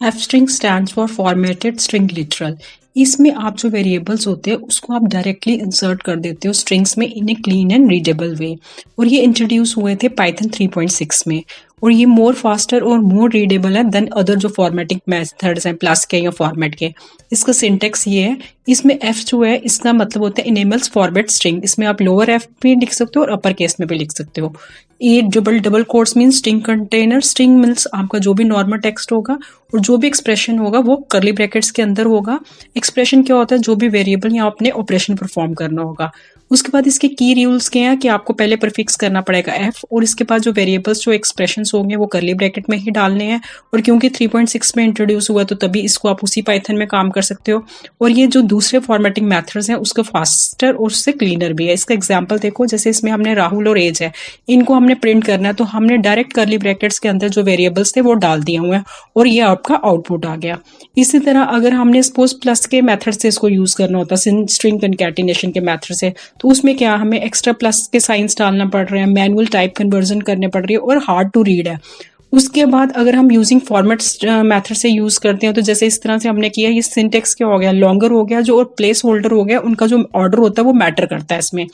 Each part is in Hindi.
F string stands for formatted string literal. इसमें आप जो वेरिएबल्स होते हैं उसको आप डायरेक्टली इंसर्ट कर देते हो स्ट्रिंग्स में इन ए क्लीन एंड रीडेबल वे। और ये इंट्रोड्यूस हुए थे पाइथन 3.6 में। और ये मोर फास्टर और मोर रीडेबल है देन अदर जो फॉर्मेटिंग मेथड्स हैं प्लस के या फॉर्मेट के। इसका सिंटेक्स ये है, इसमें एफ जो है इसका मतलब होता है इनेबल्स फॉर्मेट स्ट्रिंग। इसमें आप लोअर एफ भी लिख सकते हो और अपर केस में भी लिख सकते हो। ये double double quotes mean string container. String means आपका जो भी नॉर्मल टेक्स्ट होगा और जो भी एक्सप्रेशन होगा वो करली ब्रैकेट्स के अंदर होगा। एक्सप्रेशन क्या होता है, जो भी वेरिएबल या आपने ऑपरेशन परफॉर्म करना होगा। उसके बाद इसके की रूल्स क्या हैं कि आपको पहले प्रीफिक्स करना पड़ेगा एफ, और इसके बाद जो वेरिएबल्स जो एक्सप्रेशंस होंगे वो करली ब्रैकेट में ही डालने हैं। और क्योंकि 3.6 में इंट्रोड्यूस हुआ तो तभी इसको आप उसी पाइथन में काम कर सकते हो। और ये जो दूसरे फॉर्मेटिंग मेथड्स हैं उसका फास्टर और उससे क्लीनर भी है। इसका एग्जाम्पल देखो, जैसे इसमें हमने राहुल और एज है, इनको हमने प्रिंट करना है तो हमने डायरेक्ट करली ब्रैकेट्स के अंदर जो वेरिएबल्स थे वो डाल दिए हुए हैं और ये आपका आउटपुट आ गया। इसी तरह अगर हमने सपोज प्लस के मेथड से इसको यूज करना होता स्ट्रिंग कंकैटिनेशन के मेथड से, तो उसमें क्या हमें एक्स्ट्रा प्लस के साइंस डालना पड़ रहे हैं, मैनुअल टाइप कन्वर्जन करने पड़ रही है और हार्ड टू रीड है। उसके बाद अगर हम यूजिंग फॉर्मेट मेथड से यूज करते हैं तो जैसे इस तरह से हमने किया, ये सिंटेक्स क्या हो गया, लॉन्गर हो गया जो, और प्लेस होल्डर हो गया, उनका जो ऑर्डर होता है वो मैटर करता है इसमें।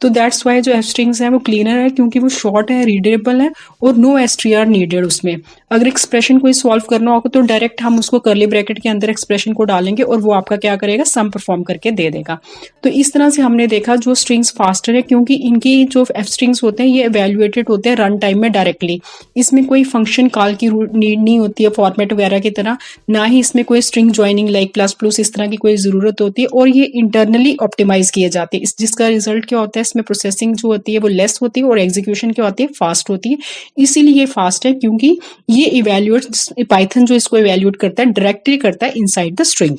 तो दैट्स वाई जो एफ स्ट्रिंग्स है वो क्लीनर है क्योंकि वो शॉर्ट है, रीडेबल है और नो एसटीआर नीडेड उसमें। अगर एक्सप्रेशन कोई सॉल्व करना होगा तो डायरेक्ट हम उसको करली ब्रैकेट के अंदर एक्सप्रेशन को डालेंगे और वो आपका क्या करेगा, सम परफॉर्म करके दे देगा। तो इस तरह से हमने देखा जो स्ट्रिंग्स फास्टर है क्योंकि इनकी जो एफ स्ट्रिंग्स होते हैं ये एवेल्युएटेड होते हैं रन टाइम में डायरेक्टली। इसमें कोई फंक्शन कॉल की नीड नहीं होती है फॉर्मेट वगैरह की तरह, ना ही इसमें कोई string joining like plus plus इस तरह की कोई जरूरत होती है। और ये इंटरनली ऑप्टिमाइज किए जाते हैं, जिसका रिजल्ट क्या होता है, इसमें प्रोसेसिंग जो होती है वो लेस होती है और एग्जीक्यूशन क्या होती है, फास्ट होती है। इसीलिए ये फास्ट है क्योंकि ये इवेल्युएट, पाइथन जो इसको इवेल्युएट करता है डायरेक्टली करता है इनसाइड द स्ट्रिंग।